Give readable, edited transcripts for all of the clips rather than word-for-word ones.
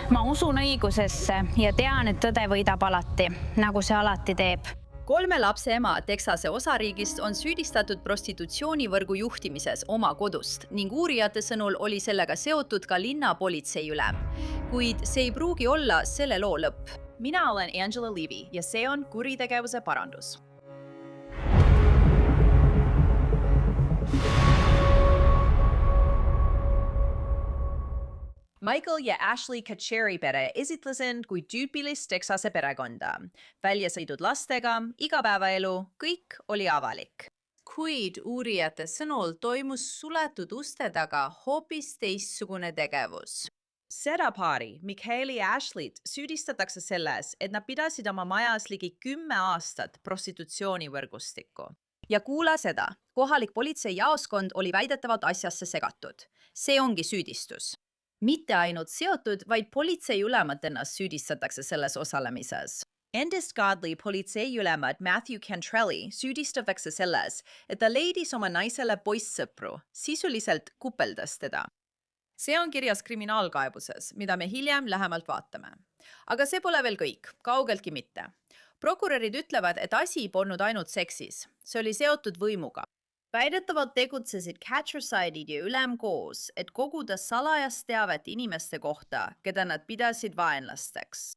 ma usun õigusesse ja tean, et tõde võidab alati, nagu see alati teeb. 3 lapse ema Texase osariigist on süüdistatud prostitutsioonivõrgu juhtimises oma kodust ning uurijate sõnul oli sellega seotud ka linna politseiülem. Kuid see ei pruugi olla selle loo lõpp. Mina olen Angela Levy ja see on kuritegevuse parandus. Michael ja Ashley Katcheri pere esitlesin kui tüüpilist Texase perekonda. Väljasõidud lastega, igapäevaelu, kõik oli avalik. Kuid uurijate sõnul toimus suletud uste taga hoopis teistsugune tegevus. Seda paari, Michaeli ja Ashleyt, süüdistatakse selles, et nad pidasid oma majas ligi 10 aastat prostitutsioonivõrgustikku. Ja kuula seda, kohalik politseijaoskond oli väidetavalt asjasse segatud. See ongi süüdistus. Mitte ainult seotud, vaid politseiülemad ennast süüdistatakse selles osalemises. Endist Godley politseiülemad Matthew Cantrelli süüdistatakse selles, et ta leidis oma naisele poissõpru, sisuliselt kupeldas teda. See on kirjas kriminaalkaebuses, mida me hiljem lähemalt vaatame. Aga see pole veel kõik, kaugeltki mitte. Prokurörid ütlevad, et asi polnud ainult seksis, see oli seotud võimuga. Väidetavalt tegutsesid Catcherside'id ja ülem koos, et koguda salajast teavet inimeste kohta, keda nad pidasid vaenlasteks.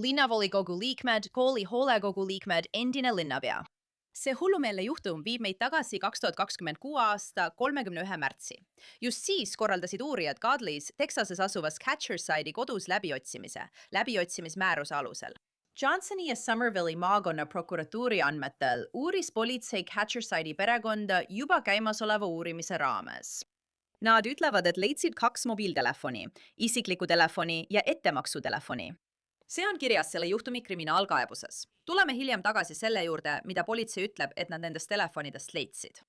Linnavolikogu liikmed, kooli hoolekogu liikmed, endine linnapea. See hullumeelne juhtum viib meid tagasi 2026 aasta 31. märtsi. Just siis korraldasid uurijad Godleys Texases asuvas Catcherside'i kodus läbiotsimismääruse alusel. Johnsoni ja Somerville'i maakonna prokuratuuri andmetel uuris politsei Catcherside'i perekonda juba käimasoleva uurimise raames. Nad ütlevad, et leidsid 2 mobiiltelefoni, isikliku telefoni ja ettemaksutelefoni. See on kirjas selle juhtumi kriminaalkaebuses. Tuleme hiljem tagasi selle juurde, mida politsei ütleb, et nad nendest telefonidest leidsid.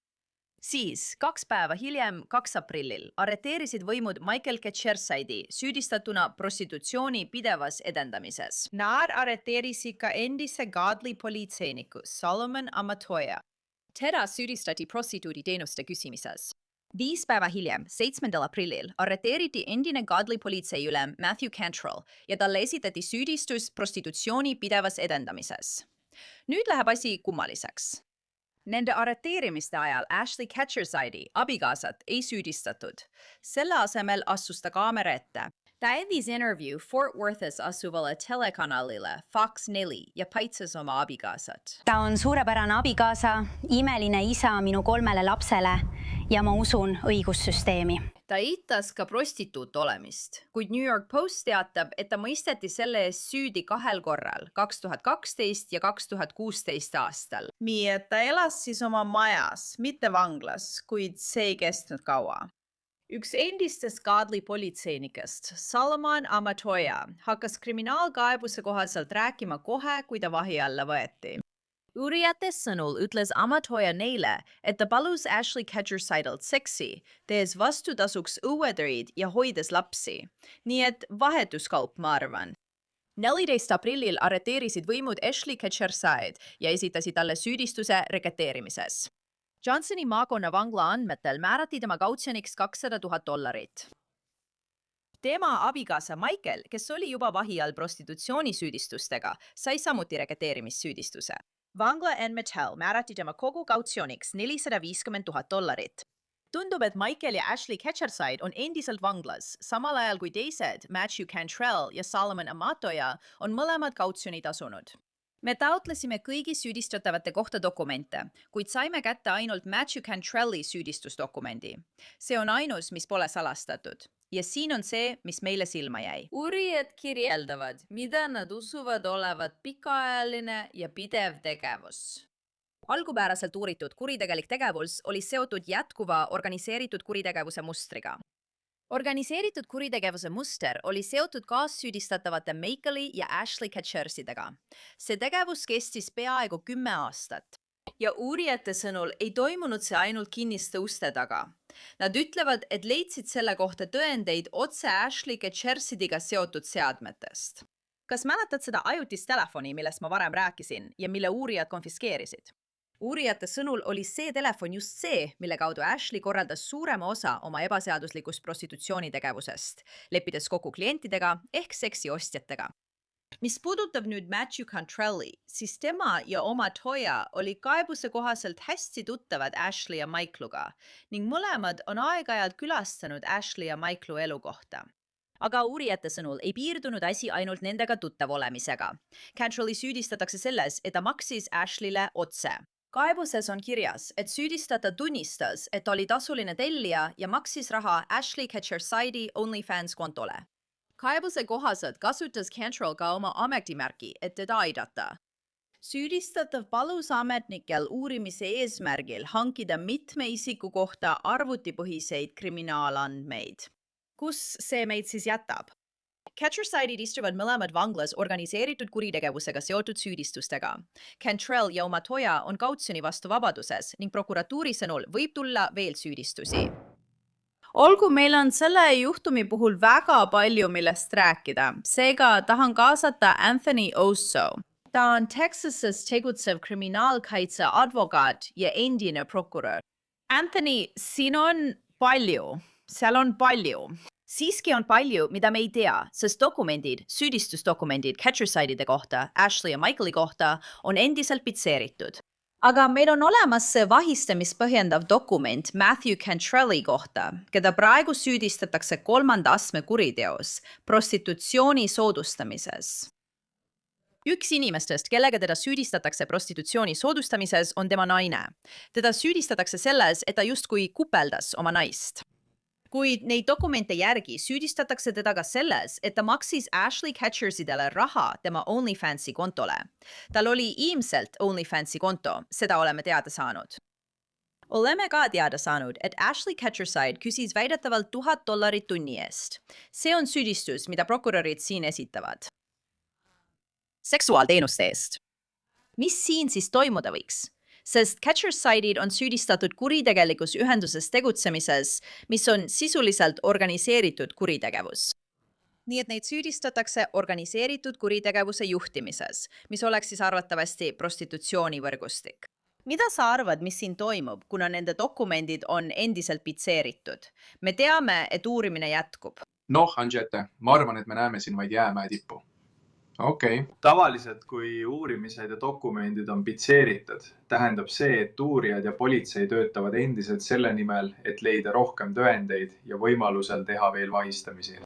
Siis, 2 päeva hiljem, 2 aprillil, arreteerisid võimud Michael Katcherside'i süüdistatuna prostitutsiooni pidevas edendamises. Nad arreteerisid ka endise Godley politseiniku Solomon Amatoya. Teda süüdistati prostituuditeenuste küsimises. 5 päeva hiljem, 7. aprillil, arreteeriti endine Godley politseiülem Matthew Cantrell ja talle esitati süüdistus prostitutsiooni pidevas edendamises. Nüüd läheb asi kummaliseks. Nende arreteerimiste ajal Ashley Katcherside'i abikaasat ei süüdistatud. Selle asemel astus ta kaamera ette. Ta andis intervjuu Fort Worthis asuvale telekanalile Fox 4 ja paitses oma abikaasat. ta on suurepärane abikaasa, imeline isa minu 3 lapsele ja ma usun õigussüsteemi. Ta eitas ka prostituut olemist, kuid New York Post teatab, et ta mõisteti selle eest süüdi 2 korral, 2012 ja 2016 aastal. Nii et ta elas siis oma majas, mitte vanglas, kuid see ei kestnud kaua. Üks endistest Godley politseinikest, Solomon Amatoya, hakkas kriminaalkaebuse kohaselt rääkima kohe, kui ta vahi alla võeti. Uurijate sõnul ütles Amatoya neile, et ta palus Ashley Katcherside'ilt seksi, tees vastutasuks õuetöid ja hoides lapsi. Nii et vahetuskaup, ma arvan. 14. aprillil arreteerisid võimud Ashley Katcherside ja esitasid talle süüdistuse reketeerimises. Johnsoni maakonna vangla andmetel määrati tema kautsjoniks $200,000. Tema abikaasa Michael, kes oli juba vahi all prostitutsioonisüüdistustega, sai samuti reketeerimissüüdistuse. Vangla N. Mattel määrati tema kogu kautsjoniks $450,000. Tundub, et Michael ja Ashley Katcherside on endiselt vanglas, samal ajal kui teised, Matthew Cantrell ja Solomon Amatoya, on mõlemad kautsjoni tasunud. Me taotlesime kõigi süüdistatavate kohta dokumente, kuid saime kätte ainult Matthew Cantrelli süüdistusdokumendi. See on ainus, mis pole salastatud. Ja siin on see, mis meile silma jäi. Uurijad kirjeldavad, mida nad usuvad olevat pikaajaline ja pidev tegevus. Algupäraselt uuritud kuritegelik tegevus oli seotud jätkuva organiseeritud kuritegevuse mustriga. Organiseeritud kuritegevuse muster oli seotud kaassüüdistatavate Michaeli ja Ashley Katchersidega. See tegevus kestis peaaegu 10 aastat. Ja uurijate sõnul ei toimunud see ainult kinniste uste taga. Nad ütlevad, et leidsid selle kohta tõendeid otse Ashley Katchersidiga seotud seadmetest. Kas mäletad seda ajutist telefoni, millest ma varem rääkisin ja mille uurijad konfiskeerisid? uurijate sõnul oli see telefon just see, mille kaudu Ashley korraldas suurema osa oma ebaseaduslikust prostitutsioonitegevusest, leppides kokku klientidega ehk seksiostjatega. Mis puudutab nüüd Matthew Cantrelli, siis tema ja oma Toya oli kaebuse kohaselt hästi tuttavad Ashley ja Michaeluga ning mõlemad on aeg-ajalt külastanud Ashley ja Michaelu elukohta. Aga uurijate sõnul ei piirdunud asi ainult nendega tuttav olemisega. Cantrelli süüdistatakse selles, et ta maksis Ashleyle otse. Kaebuses on kirjas, et süüdistatav tunnistas, et oli tasuline tellija ja maksis raha Ashley Catcherside'i OnlyFans kontole. Kaebuse kohaselt kasutas Cantrell ka oma ametimärki, et teda aidata. Süüdistatav palus ametnikel uurimise eesmärgil hankida mitme isiku kohta arvutipõhiseid kriminaalandmeid. Kus see meid siis jätab? Catcherside'id istuvad mõlemad vanglas organiseeritud kuritegevusega seotud süüdistustega. Cantrell ja oma Toya on kautsjoni vastu vabaduses ning prokuratuuri sõnul võib tulla veel süüdistusi. Olgu, meil on selle juhtumi puhul väga palju, millest rääkida. Seega tahan kaasata Anthony Osso. Ta on Texases tegutsev kriminaalkaitse advokaat ja endine prokurör. Anthony, siin on palju. Seal on palju. Siiski on palju, mida me ei tea, sest dokumendid, süüdistusdokumendid Catcherside'ide kohta, Ashley ja Michaeli kohta on endiselt pitseeritud. Aga meil on olemas see vahistamist põhjendav dokument Matthew Cantrelli kohta, keda praegu süüdistatakse 3. astme kuriteos, prostitutsiooni soodustamises. Üks inimestest, kellega teda süüdistatakse prostitutsiooni soodustamises, on tema naine. Teda süüdistatakse selles, et ta justkui kupeldas oma naist. Kuid neid dokumente järgi süüdistatakse teda ka selles, et ta maksis Ashley Catchersidele raha tema OnlyFansi kontole. Tal oli ilmselt OnlyFansi konto, seda oleme teada saanud. Oleme ka teada saanud, et Ashley Catcherside küsis väidetavalt $1000 tunni eest. See on süüdistus, mida prokurörid siin esitavad. Seksuaalteenuste eest. Mis siin siis toimuda võiks? Sest Catcherside'id on süüdistatud kuritegelikus ühenduses tegutsemises, mis on sisuliselt organiseeritud kuritegevus. Nii et neid süüdistatakse organiseeritud kuritegevuse juhtimises, mis oleks siis arvatavasti prostitutsioonivõrgustik. Mida sa arvad, mis siin toimub, kuna nende dokumendid on endiselt pitseeritud? Me teame, et uurimine jätkub. Anžete, ma arvan, et me näeme siin vaid jäämäe tippu. Okei. Tavaliselt, kui uurimised ja dokumendid on pitseeritud, tähendab see, et uurijad ja politsei töötavad endiselt selle nimel, et leida rohkem tõendeid ja võimalusel teha veel vahistamisi.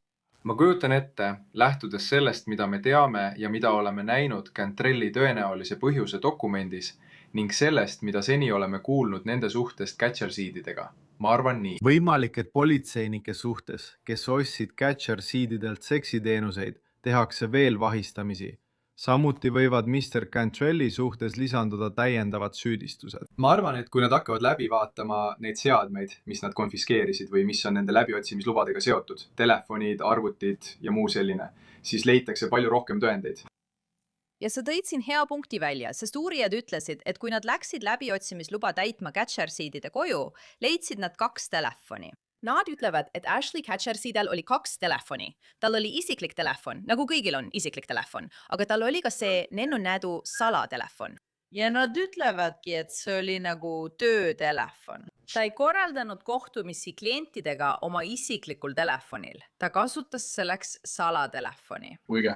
Ma kujutan ette, lähtudes sellest, mida me teame ja mida oleme näinud Cantrelli tõenäolise põhjuse dokumendis ning sellest, mida seni oleme kuulnud nende suhtest Catchersididega. Ma arvan nii. Võimalik, et politseinike suhtes, kes ostsid Catchersididelt seksiteenuseid, tehakse veel vahistamisi. Samuti võivad Mr. Cantrelli suhtes lisanduda täiendavad süüdistused. Ma arvan, et kui nad hakkavad läbi vaatama neid seadmeid, mis nad konfiskeerisid või mis on nende läbiotsimislubadega seotud, telefonid, arvutid ja muu selline, siis leitakse palju rohkem tõendeid. Ja sa tõid siin hea punkti välja, sest uurijad ütlesid, et kui nad läksid läbiotsimisluba täitma Catchersidide koju, leidsid nad 2 telefoni. Nad ütlevad, et Ashley Catchersidel oli 2 telefoni. Tal oli isiklik telefon, nagu kõigil on isiklik telefon, aga tal oli ka see nennu-nädu salatelefon. Ja nad ütlevadki, et see oli nagu töötelefon. Ta ei korraldanud kohtumisi klientidega oma isiklikul telefonil. Ta kasutas selleks salatelefoni. Õige.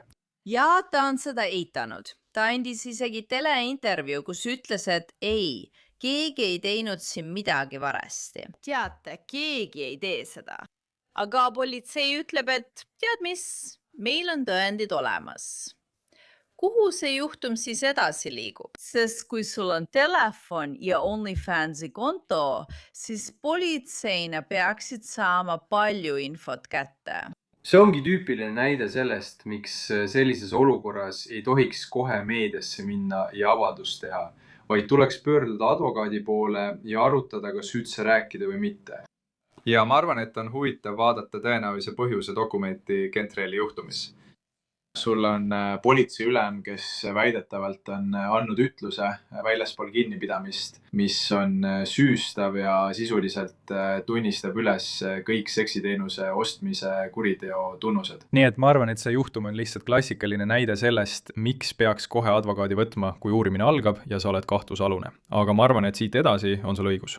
Ja ta on seda eitanud. Ta andis isegi teleintervjuu, kus ütles, et ei, keegi ei teinud siin midagi varasti. Teate, keegi ei tee seda. Aga politsei ütleb, et tead mis, meil on tõendid olemas. Kuhu see juhtum siis edasi liigub? Sest kui sul on telefon ja OnlyFansi konto, siis politseina peaksid saama palju infot kätte. See ongi tüüpiline näide sellest, miks sellises olukorras ei tohiks kohe meediasse minna ja avaldust teha, vaid tuleks pöörduda advokaadi poole ja arutada, kas üldse rääkida või mitte. Ja ma arvan, et on huvitav vaadata tõenäolise põhjuse dokumenti Cantrelli juhtumis. sul on politseiülem, kes väidetavalt on andnud ütluse väljaspool kinnipidamist, mis on süüstav ja sisuliselt tunnistab üles kõik seksiteenuse ostmise kuriteo tunnused. Nii et ma arvan, et see juhtum on lihtsalt klassikaline näide sellest, miks peaks kohe advokaadi võtma, kui uurimine algab ja sa oled kahtlusalune. Aga ma arvan, et siit edasi on sul õigus.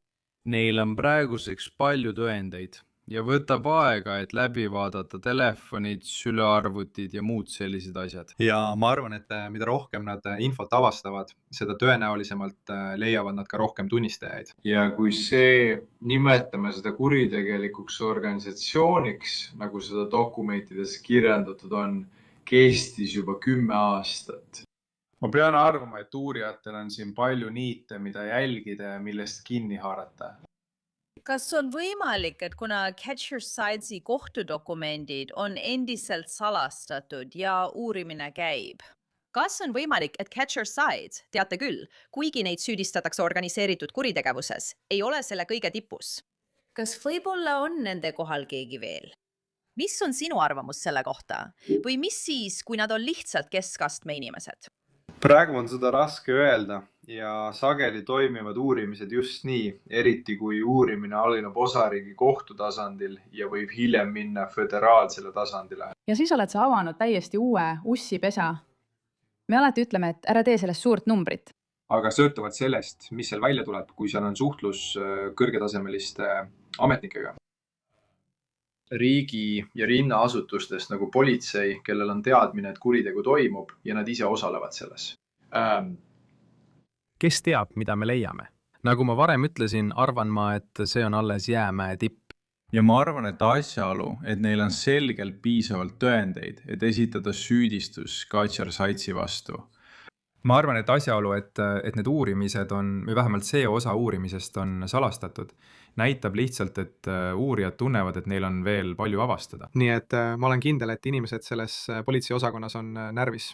Neil on praeguseks palju tõendeid ja võtab aega, et läbi vaadata telefonid, sülearvutid ja muud sellised asjad. Ja ma arvan, et mida rohkem nad infot avastavad, seda tõenäolisemalt leiavad nad ka rohkem tunnistajaid. Ja kui see nimetame seda kuritegelikuks organisatsiooniks, nagu seda dokumentides kirjeldatud on, kestis juba 10 aastat. Ma pean arvama, et uurijatel on siin palju niite, mida jälgida ja millest kinni haarata. Kas on võimalik, et kuna Catcher Sidesi kohtudokumendid on endiselt salastatud ja uurimine käib? Kas on võimalik, et Catcher Sides, teate küll, kuigi neid süüdistatakse organiseeritud kuritegevuses, ei ole selle kõige tipus? Kas võib-olla on nende kohal keegi veel? Mis on sinu arvamus selle kohta? Või mis siis, kui nad on lihtsalt keskastme inimesed? Praegu on seda raske öelda ja sageli toimivad uurimised just nii, eriti kui uurimine algineb osariigi kohtu tasandil ja võib hiljem minna föderaalsele tasandile. Ja siis oled sa avanud täiesti uue ussipesa. Me alati ütleme, et ära tee sellest suurt numbrit. Aga sõltuvalt sellest, mis seal välja tuleb, kui seal on suhtlus kõrgetasemeliste ametnikega. Riigi ja rinnaasutustest nagu politsei, kellel on teadmine, et kuritegu toimub ja nad ise osalevad selles. Kes teab, mida me leiame? Nagu ma varem ütlesin, arvan ma, et see on alles jäämäe tipp. Ja ma arvan, et asjaolu, et neil on selgelt piisavalt tõendeid, et esitada süüdistus Catcher Sidesi vastu. Ma arvan, et asjaolu, et need uurimised on, või vähemalt see osa uurimisest on salastatud, näitab lihtsalt, et uurijad tunnevad, et neil on veel palju avastada. Nii et ma olen kindel, et inimesed selles politseiosakonnas on närvis.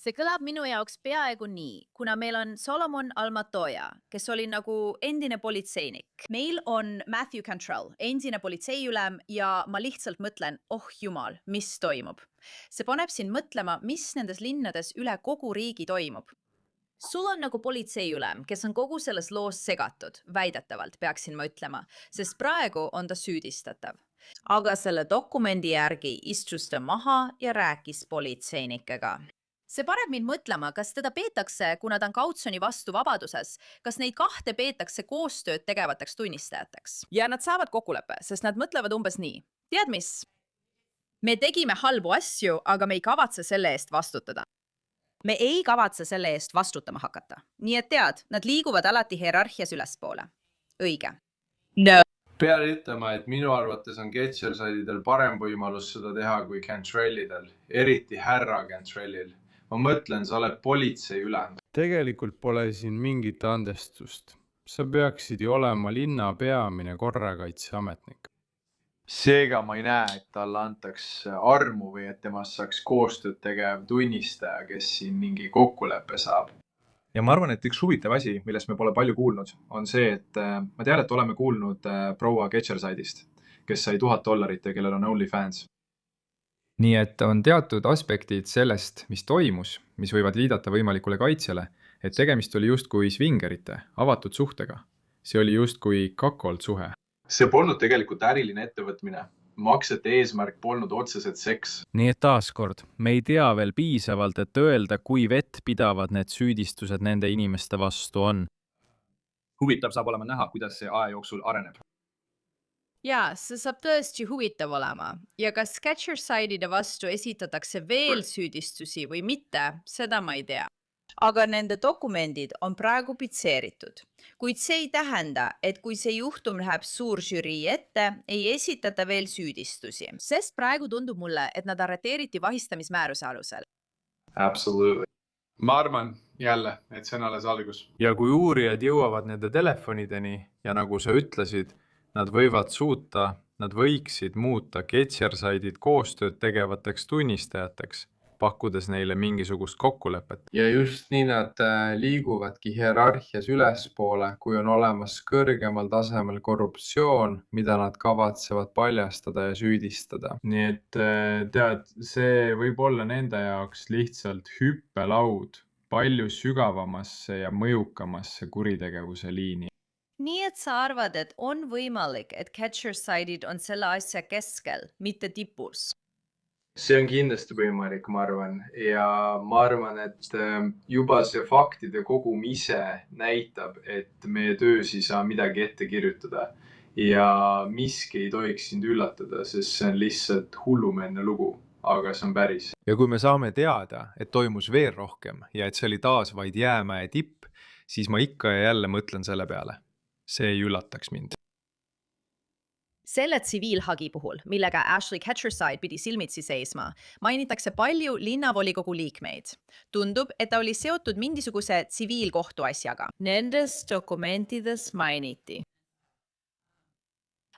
See kõlab minu jaoks peaaegu nii, kuna meil on Solomon Almatoja, kes oli nagu endine politseinik. Meil on Matthew Cantrell, endine politseiülem ja ma lihtsalt mõtlen, oh jumal, mis toimub. See paneb siin mõtlema, mis nendes linnades üle kogu riigi toimub. Sul on nagu politseiülem, kes on kogu selles loos segatud, väidetavalt peaksin ma ütlema, sest praegu on ta süüdistatav. Aga selle dokumendi järgi istus ta maha ja rääkis politseinikega. See paneb mind mõtlema, kas teda peetakse, kuna ta on Kautsoni vastu vabaduses, kas neid kahte peetakse koostööd tegevateks tunnistajateks. Ja nad saavad kokkuleppe, sest nad mõtlevad umbes nii. Tead mis? Me tegime halbu asju, aga me ei kavatse selle eest vastutada. Me ei kavatse selle eest vastutama hakata. Nii et tead, nad liiguvad alati hierarhias ülespoole. Õige. No. Pean ütlema, et minu arvates on Catcher Sidedel parem võimalus seda teha kui Cantrellidel, eriti härra Cantrellil. Ma mõtlen, sa oled politseiülem. Tegelikult pole siin mingit andestust. Sa peaksid ju olema linna peamine korrakaitseametnik. Seega ma ei näe, et talle antaks armu või et temast saaks koostööd tegev tunnistaja, kes siin mingi kokkuleppe saab. Ja ma arvan, et üks huvitav asi, millest me pole palju kuulnud, on see, et ma tean, et oleme kuulnud proua Catcher Sidest, kes sai $1000 ja kellel on OnlyFans. Nii et on teatud aspektid sellest, mis toimus, mis võivad viidata võimalikule kaitsjale, et tegemist oli justkui svingerite, avatud suhtega. See oli justkui kakolt suhe. See polnud tegelikult äriline ettevõtmine. Maksete eesmärk polnud otseselt seks. Nii et taaskord, me ei tea veel piisavalt, et öelda, kui vettpidavad need süüdistused nende inimeste vastu on. Huvitav saab olema näha, kuidas see aja jooksul areneb. Jaa, see saab tõesti huvitav olema. Ja kas Catcher Sidede vastu esitatakse veel süüdistusi või mitte, seda ma ei tea. Aga nende dokumendid on praegu pitseeritud. Kuid see ei tähenda, et kui see juhtum läheb suur žürii ette, ei esitata veel süüdistusi. Sest praegu tundub mulle, et nad arreteeriti vahistamismääruse alusel. Absolutely. Ma arvan jälle, et see on alles algus. Ja kui uurijad jõuavad nende telefonideni ja nagu sa ütlesid, nad võiksid muuta Catcher Sided koostööd tegevateks tunnistajateks pakkudes neile mingisugust kokkulepet. ja just nii nad liiguvadki hierarhias ülespoole, kui on olemas kõrgemal tasemel korruptsioon, mida nad kavatsevad paljastada ja süüdistada. nii et tead, see võib olla nende jaoks lihtsalt hüppelaud palju sügavamasse ja mõjukamasse kuritegevuse liini. nii et sa arvad, et on võimalik, et catcher-side'id on selle asja keskel, mitte tipus? see on kindlasti võimalik, ma arvan, ja ma arvan, et juba see faktide kogum ise näitab, et meie töös ei saa midagi ette kirjutada ja miski ei tohiks sind üllatada, sest see on lihtsalt hullumeelne lugu, aga see on päris. Ja kui me saame teada, et toimus veel rohkem ja et see oli taas vaid jäämäe tipp, siis ma ikka ja jälle mõtlen selle peale. See ei üllataks mind. Selle tsiviilhagi puhul, millega Ashley Catcherside pidi silmitsi seisma, mainitakse palju linnavolikogu liikmeid. Tundub, et ta oli seotud mingisuguse tsiviilkohtuasjaga. Nendes dokumentides mainiti,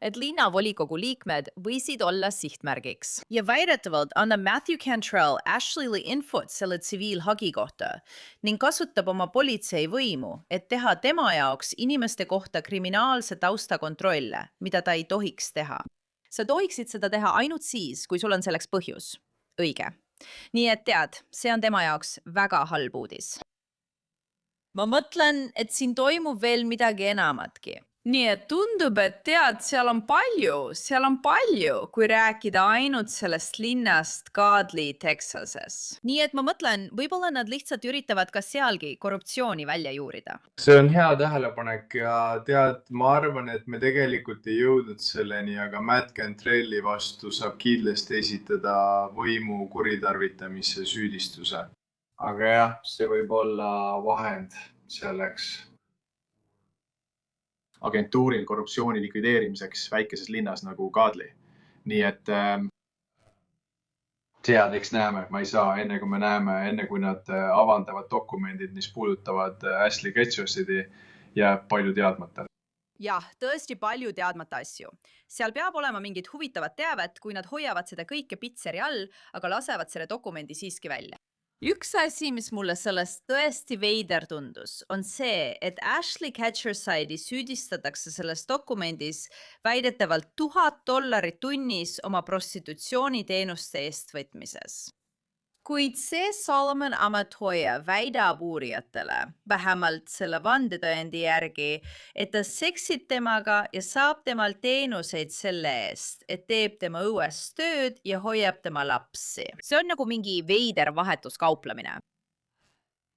et linnavolikogu liikmed võisid olla sihtmärgiks. Ja väidetavalt annab Matthew Cantrell Ashley'le infot selle tsiviilhagi kohta ning kasutab oma politseivõimu, et teha tema jaoks inimeste kohta kriminaalse tausta kontrolle, mida ta ei tohiks teha. Sa tohiksid seda teha ainult siis, kui sul on selleks põhjus. Õige. Nii et tead, see on tema jaoks väga halb uudis. Ma mõtlen, et siin toimub veel midagi enamatki. Nii et tundub, et tead, seal on palju, kui rääkida ainult sellest linnast Godley, Texases. Nii et ma mõtlen, võib-olla nad lihtsalt üritavad ka sealgi korruptsiooni välja juurida. see on hea tähelepanek ja tead, ma arvan, et me tegelikult ei jõudnud selleni, aga Matt Cantrelli vastu saab kindlasti esitada võimu kuritarvitamise süüdistuse. Aga jah, see võib olla vahend selleks. Agentuuril korruptsiooni likvideerimiseks väikeses linnas nagu Godley. Nii et tead, eks näeme, ma ei saa enne kui me näeme, enne kui nad avandavad dokumendid, mis puudutavad Ashley Catcherside'i ja palju teadmata. Jah, tõesti palju teadmata asju. Seal peab olema mingit huvitavat teavet, kui nad hoiavad seda kõike pitseri all, aga lasevad selle dokumendi siiski välja. Üks asi, mis mulle sellest tõesti veider tundus, on see, et Ashley Catcherside'i süüdistatakse selles dokumendis väidetavalt $1000 tunnis oma prostitutsiooniteenuste eest võtmises. Kuid see Solomon Amatoya väidab uurijatele, vähemalt selle vandetõendi järgi, et ta seksib temaga ja saab temal teenuseid selle eest, et teeb tema õues tööd ja hoiab tema lapsi. See on nagu mingi veider vahetuskauplemine.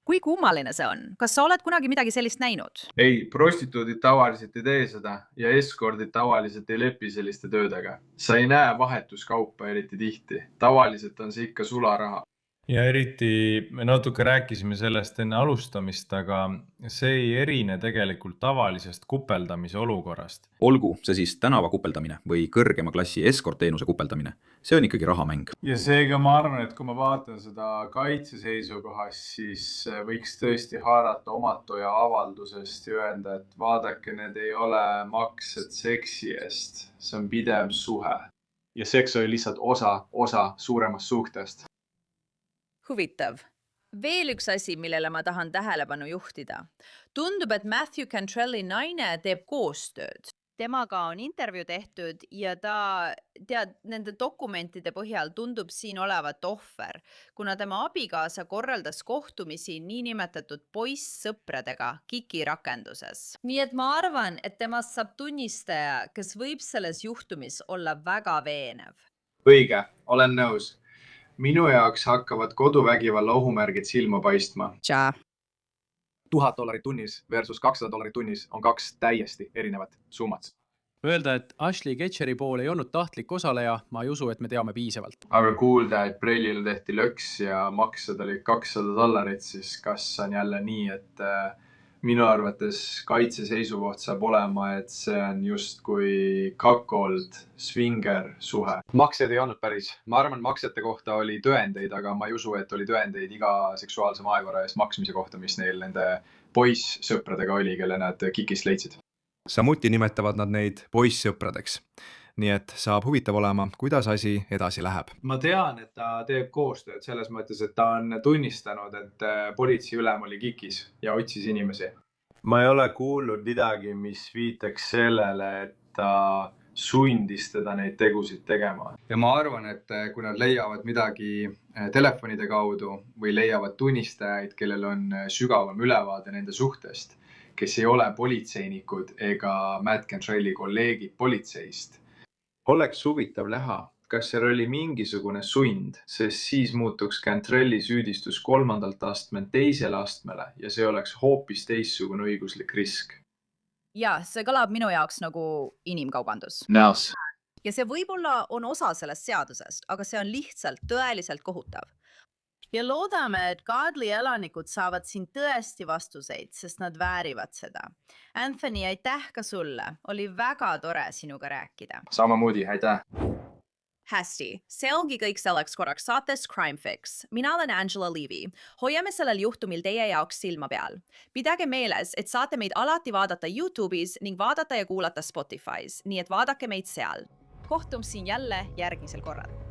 Kui kummaline see on? Kas sa oled kunagi midagi sellist näinud? Ei, prostituudid tavaliselt ei tee seda ja eskordid tavaliselt ei lepi selliste töödega. Sa ei näe vahetuskaupa eriti tihti. Tavaliselt on see ikka sularaha. Ja eriti me natuke rääkisime sellest enne alustamist, aga see ei erine tegelikult tavalisest kupeldamise olukorrast. Olgu see siis tänava kupeldamine või kõrgema klassi eskortteenuse kupeldamine, see on ikkagi rahamäng. Ja seega ma arvan, et kui ma vaatan seda kaitseseisukohast, siis võiks tõesti haarata Amatoya avaldusest ja öelda, et vaadake, need ei ole maksed seksi eest, see on pidev suhe. Ja seks oli lihtsalt osa suuremast suhtest. Huvitav. Veel üks asi, millele ma tahan tähelepanu juhtida. Tundub, et Matthew Cantrelli naine teeb koostööd. Temaga on intervjuu tehtud ja ta, nende dokumentide põhjal tundub siin olevat ohver, kuna tema abikaasa korraldas kohtumisi niinimetatud poissõpradega Kiki rakenduses. Nii et ma arvan, et temast saab tunnistaja, kes võib selles juhtumis olla väga veenev. Õige, olen nõus. Minu jaoks hakkavad koduvägivalla ohumärgid silma paistma. $1000 tunnis versus $200 tunnis on kaks täiesti erinevat summat. Öelda, et Ashley Catcheri pool ei olnud tahtlik osaleja, ma ei usu, et me teame piisavalt. Aga kuulda, et Brellile tehti löks ja maksed oli $200, siis kas on jälle nii, et minu arvates kaitse seisukoht saab olema, et see on just kui cuckold swinger suhe. Maksed ei olnud päris. Ma arvan, maksete kohta oli tõendeid, aga ma ei usu, et oli tõendeid iga seksuaalse maekora eest maksmise kohta, mis neil nende poissõpradega oli, kelle nad Kikist leidsid. Samuti nimetavad nad neid poissõpradeks. nii et saab huvitav olema, kuidas asi edasi läheb. ma tean, et ta teeb koostööd selles mõttes, et ta on tunnistanud, et politseiülem oli kikis ja otsis inimesi. ma ei ole kuulnud midagi, mis viitaks sellele, et ta sundis teda neid tegusid tegema. ja ma arvan, et kui nad leiavad midagi telefonide kaudu või leiavad tunnistajaid, kellel on sügavam ülevaade nende suhtest, kes ei ole politseinikud ega Matt Cantrelli kolleegid politseist. Oleks huvitav näha, kas seal oli mingisugune sund, sest siis muutuks Cantrelli süüdistus 3. astmelt 2. astmele ja see oleks hoopis teistsugune õiguslik risk. Ja see kõlab minu jaoks nagu inimkaubandus. Näos. Ja see võib-olla on osa sellest seadusest, aga see on lihtsalt tõeliselt kohutav. Ja loodame, et Kaadli elanikud saavad siin tõesti vastuseid, sest nad väärivad seda. Anthony, aitäh ka sulle. Oli väga tore sinuga rääkida. Samamoodi, aitäh. Hästi, see ongi kõik selleks korraks saates Crime Fix. Mina olen Angela Levy. Hoiame sellel juhtumil teie jaoks silma peal. Pidage meeles, et saate meid alati vaadata YouTube'is ning vaadata ja kuulata Spotify's, nii et vaadake meid seal. Kohtum siin jälle järgmisel korral.